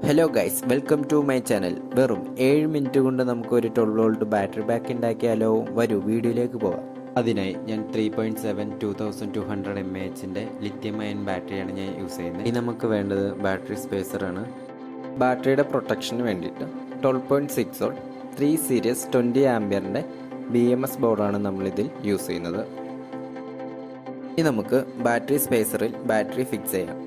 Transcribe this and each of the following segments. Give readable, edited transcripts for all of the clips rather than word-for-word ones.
Hello guys, welcome to my channel. വെറും 7 minute കൊണ്ട് നമുക്ക് ഒരു 12 വോൾട്ട് ബാറ്ററി ബാക്ക് ഉണ്ടാക്കിയാലോ? വരൂ വീഡിയോയിലേക്ക് പോകാം. അതിനായി ഞാൻ 3.7 2200 mAh ലിഥിയം അയൺ ബാറ്ററിയാണ് ഞാൻ യൂസ് ചെയ്യുന്നത്. ഇനി നമുക്ക് വേണ്ടത് ബാറ്ററി സ്പേസറാണ്. ബാറ്ററിയുടെ പ്രൊട്ടക്ഷന് വേണ്ടിയിട്ട് 12.6 വോൾട്ട് 3 സീരീസ് 20 ആംപിയറിൻ്റെ BMS ബോർഡാണ് നമ്മളിതിൽ യൂസ് ചെയ്യുന്നത്. ഇനി നമുക്ക് ബാറ്ററി സ്പേസറിൽ ബാറ്ററി ഫിക്സ് ചെയ്യാം.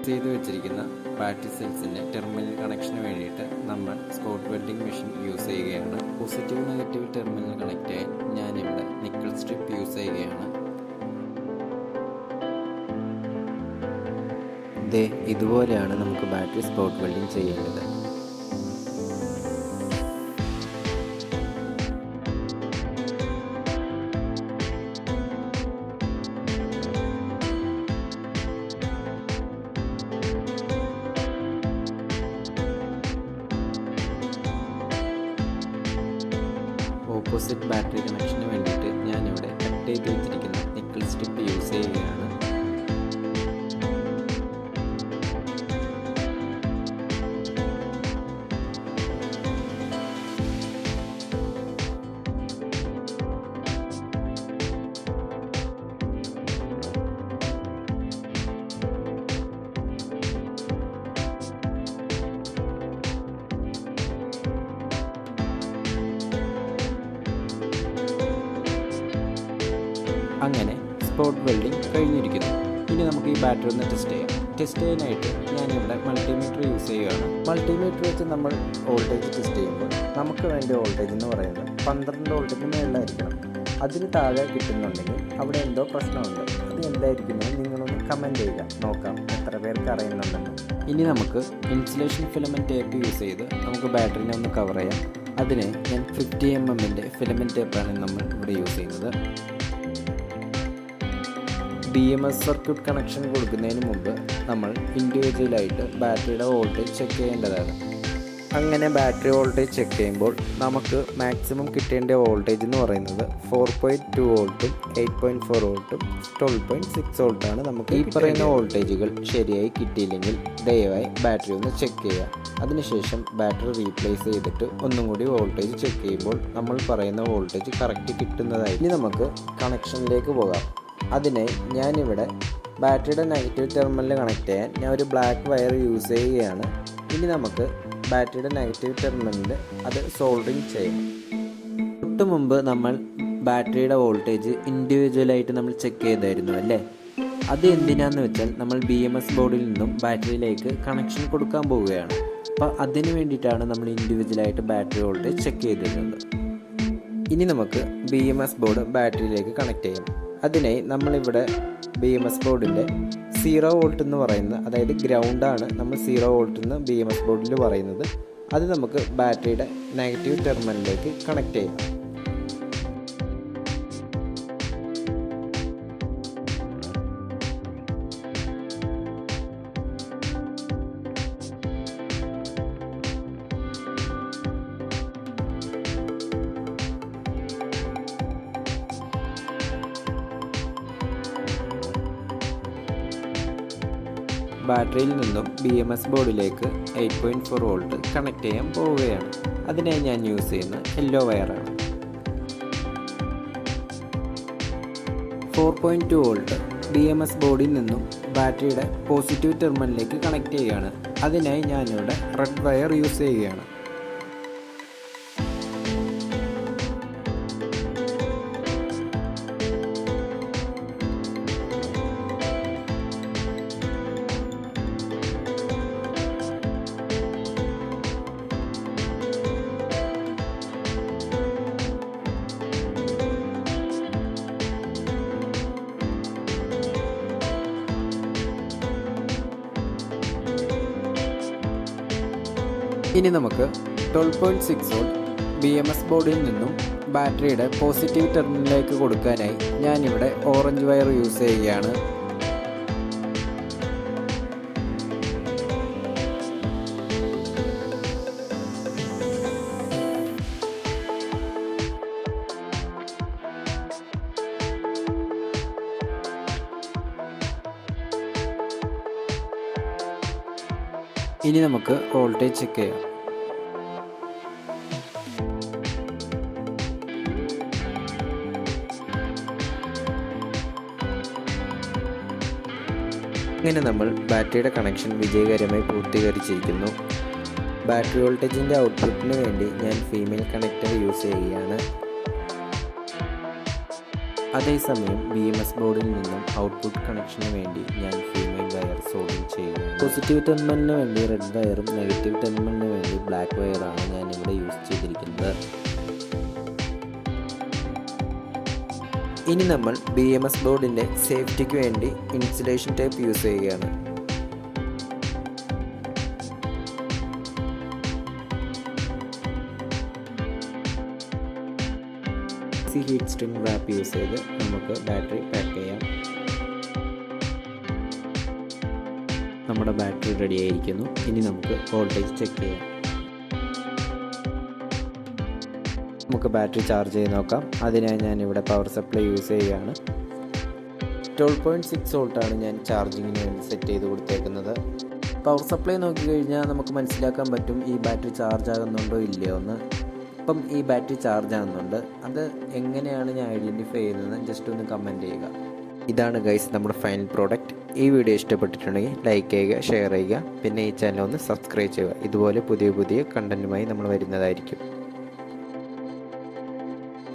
ചെയ്തു വെച്ചിരിക്കുന്ന ബാറ്ററി സെൽസിൻ്റെ ടെർമിനൽ കണക്ഷന് വേണ്ടിയിട്ട് നമ്മൾ സ്പോട്ട് വെൽഡിംഗ് മെഷീൻ യൂസ് ചെയ്യുകയാണ്. പോസിറ്റീവ് നെഗറ്റീവ് ടെർമിനൽ കണക്ട് ചെയ്യാൻ ഞാനിവിടെ നിക്കൽ സ്ട്രിപ്പ് യൂസ് ചെയ്യുകയാണ്. ഇതുപോലെയാണ് നമുക്ക് ബാറ്ററി സ്പോട്ട് വെൽഡിംഗ് ചെയ്യേണ്ടത്. ഓപ്പോസിറ്റ് ബാറ്ററി കണക്ഷന് വേണ്ടിയിട്ട് ഞാനിവിടെ കട്ട് ചെയ്ത് വെച്ചിരിക്കുന്ന നിക്കൽ സ്ട്രിപ്പ് യൂസ് ചെയ്യുകയാണ്. അങ്ങനെ സ്പോട്ട് വെൽഡിംഗ് കഴിഞ്ഞിരിക്കുന്നു. ഇനി നമുക്ക് ഈ ബാറ്ററി ഒന്ന് ടെസ്റ്റ് ചെയ്യാം. ടെസ്റ്റ് ചെയ്യാനായിട്ട് ഞാനിവിടെ മൾട്ടിമീറ്റർ യൂസ് ചെയ്യുകയാണ്. മൾട്ടിമീറ്റർ വെച്ച് നമ്മൾ വോൾട്ടേജ് ടെസ്റ്റ് ചെയ്യുമ്പോൾ നമുക്ക് വേണ്ട വോൾട്ടേജ് എന്ന് പറയുന്നത് 12 വോൾട്ടിന് മേളിലായിരിക്കണം. അതിന് താഴെ കിട്ടുന്നുണ്ടെങ്കിൽ അവിടെ എന്തോ പ്രശ്നമുണ്ട്. അത് എന്തായിരിക്കുമെന്ന് നിങ്ങളൊന്ന് കമൻറ്റ് ചെയ്യുക. നോക്കാം എത്ര പേർക്ക് അറിയുന്നുണ്ടെന്ന്. ഇനി നമുക്ക് ഇൻസുലേഷൻ ഫിലമെൻറ്റ് ടേപ്പ് യൂസ് ചെയ്ത് നമുക്ക് ബാറ്ററിനെ ഒന്ന് കവർ ചെയ്യാം. അതിന് ഞാൻ 50 mm ഫിലമെൻറ്റ് ടേപ്പാണ് നമ്മൾ ഇവിടെ യൂസ് ചെയ്യുന്നത്. BMS സർക്യൂട്ട് കണക്ഷൻ കൊടുക്കുന്നതിന് മുമ്പ് നമ്മൾ ഇൻഡിവിജ്വലായിട്ട് ബാറ്ററിയുടെ വോൾട്ടേജ് ചെക്ക് ചെയ്യേണ്ടതാണ്. അങ്ങനെ ബാറ്ററി വോൾട്ടേജ് ചെക്ക് ചെയ്യുമ്പോൾ നമുക്ക് മാക്സിമം കിട്ടേണ്ട വോൾട്ടേജ് എന്ന് പറയുന്നത് 4.2 വോൾട്ടും 8.4 വോൾട്ടും 12.6 വോൾട്ടാണ്. നമുക്ക് ഈ പറയുന്ന വോൾട്ടേജുകൾ ശരിയായി കിട്ടിയില്ലെങ്കിൽ ദയവായി ബാറ്ററി ഒന്ന് ചെക്ക് ചെയ്യുക. അതിനുശേഷം ബാറ്ററി റീപ്ലേസ് ചെയ്തിട്ട് ഒന്നും കൂടി വോൾട്ടേജ് ചെക്ക് ചെയ്യുമ്പോൾ നമ്മൾ പറയുന്ന വോൾട്ടേജ് കറക്റ്റ് കിട്ടുന്നതായി. ഇനി നമുക്ക് കണക്ഷനിലേക്ക് പോകാം. അതിനായി ഞാനിവിടെ ബാറ്ററിയുടെ നെഗറ്റീവ് ടെർമിനൽ കണക്ട് ചെയ്യാൻ ഞാൻ ഒരു ബ്ലാക്ക് വയർ യൂസ് ചെയ്യുകയാണ്. ഇനി നമുക്ക് ബാറ്ററിയുടെ നെഗറ്റീവ് ടെർമിനലിൽ അത് സോൾഡറിങ് ചെയ്യണം. തൊട്ട് മുമ്പ് നമ്മൾ ബാറ്ററിയുടെ വോൾട്ടേജ് ഇൻഡിവിജ്വലായിട്ട് നമ്മൾ ചെക്ക് ചെയ്തായിരുന്നു അല്ലേ? അത് എന്തിനാന്ന് വെച്ചാൽ നമ്മൾ BMS ബോർഡിൽ നിന്നും ബാറ്ററിയിലേക്ക് കണക്ഷൻ കൊടുക്കാൻ പോവുകയാണ്. അപ്പോൾ അതിന് വേണ്ടിയിട്ടാണ് നമ്മൾ ഇൻഡിവിജ്വലായിട്ട് ബാറ്ററി വോൾട്ടേജ് ചെക്ക് ചെയ്തിരുന്നത്. ഇനി നമുക്ക് BMS ബോർഡ് ബാറ്ററിയിലേക്ക് കണക്ട് ചെയ്യാം. അതിനായി നമ്മളിവിടെ BMS ബോർഡിൻ്റെ 0 വോൾട്ട് എന്ന് പറയുന്നത്, അതായത് ഗ്രൗണ്ടാണ് നമ്മൾ 0 വോൾട്ട് എന്ന് BMS ബോർഡിൽ പറയുന്നത്. അത് നമുക്ക് ബാറ്ററിയുടെ നെഗറ്റീവ് ടെർമിനലിലേക്ക് കണക്ട് ചെയ്യാം. ബാറ്ററിയിൽ നിന്നും BMS ബോർഡിലേക്ക് 8.4 വോൾട്ട് കണക്ട് ചെയ്യാൻ പോവുകയാണ്. അതിനായി ഞാൻ യൂസ് ചെയ്യുന്ന യെല്ലോ വയറാണ്. 4.2 വോൾട്ട് BMS ബോർഡിൽ നിന്നും ബാറ്ററിയുടെ പോസിറ്റീവ് ടെർമിനലിലേക്ക് കണക്ട് ചെയ്യുകയാണ്. അതിനായി ഞാനിവിടെ റെഡ് വയർ യൂസ് ചെയ്യുകയാണ്. ഇനി നമുക്ക് 12.6 വോൾട്ട് BMS ബോർഡിൽ നിന്നും ബാറ്ററിയുടെ പോസിറ്റീവ് ടെർമിനലിലേക്ക് കൊടുക്കാനായി ഞാനിവിടെ ഓറഞ്ച് വയർ യൂസ് ചെയ്യുകയാണ്. ഇനി നമുക്ക് വോൾട്ടേജ് ചെക്ക് ചെയ്യാം. ഇങ്ങനെ നമ്മൾ ബാറ്ററിയുടെ കണക്ഷൻ വിജയകരമായി പൂർത്തീകരിച്ചിരിക്കുന്നു. ബാറ്ററി വോൾട്ടേജിൻ്റെ ഔട്ട്പുട്ടിന് വേണ്ടി ഞാൻ ഫീമെയിൽ കണക്ടർ യൂസ് ചെയ്യുകയാണ്. അതേസമയം BMS ബോർഡിൽ നിന്നും ഔട്ട്പുട്ട് കണക്ഷന് വേണ്ടി ഞാൻ ഫീമെയിൽ വയർ സോൾഡിംഗ് ചെയ്യുകയാണ്. പോസിറ്റീവ് ടെർമിനലിന് വേണ്ടി റെഡ് വയറും നെഗറ്റീവ് ടെർമിനലിന് വേണ്ടി ബ്ലാക്ക് വയറാണ് ഞാൻ ഇവിടെ യൂസ് ചെയ്തിരിക്കുന്നത്. ഇനി നമ്മൾ BMS ബോർഡിൻ്റെ സേഫ്റ്റിക്ക് വേണ്ടി ഇൻസുലേഷൻ ടേപ്പ് യൂസ് ചെയ്യുകയാണ്. ഹീറ്റ് സ്ട്രിംഗ് റാപ്പ് യൂസ് ചെയ്ത് നമുക്ക് ബാറ്ററി പാക്ക് ചെയ്യാം. നമ്മുടെ ബാറ്ററി റെഡി ആയിരിക്കുന്നു. ഇനി നമുക്ക് വോൾട്ടേജ് ചെക്ക് ചെയ്യാം. നമുക്ക് ബാറ്ററി ചാർജ് ചെയ്ത് നോക്കാം. അതിനായി ഞാനിവിടെ പവർ സപ്ലൈ യൂസ് ചെയ്യുകയാണ്. 12.6 വോൾട്ടാണ് ഞാൻ ചാർജിങ്ങിന് വേണ്ടി സെറ്റ് ചെയ്ത് കൊടുത്തേക്കുന്നത്. പവർ സപ്ലൈ നോക്കിക്കഴിഞ്ഞാൽ നമുക്ക് മനസ്സിലാക്കാൻ പറ്റും ഈ ബാറ്ററി ചാർജ് ആകുന്നുണ്ടോ ഇല്ലയോ എന്ന്. ഇപ്പം ഈ ബാറ്ററി ചാർജ് ആകുന്നുണ്ട്. അത് എങ്ങനെയാണ് ഞാൻ ഐഡൻറ്റിഫൈ ചെയ്യുന്നത് ജസ്റ്റ് ഒന്ന് കമൻറ്റ് ചെയ്യുക. ഇതാണ് ഗൈസ് നമ്മുടെ ഫൈനൽ പ്രോഡക്റ്റ്. ഈ വീഡിയോ ഇഷ്ടപ്പെട്ടിട്ടുണ്ടെങ്കിൽ ലൈക്ക് ചെയ്യുക, ഷെയർ ചെയ്യുക, പിന്നെ ഈ ചാനൽ ഒന്ന് സബ്സ്ക്രൈബ് ചെയ്യുക. ഇതുപോലെ പുതിയ കണ്ടൻറ്റുമായി നമ്മൾ വരുന്നതായിരിക്കും.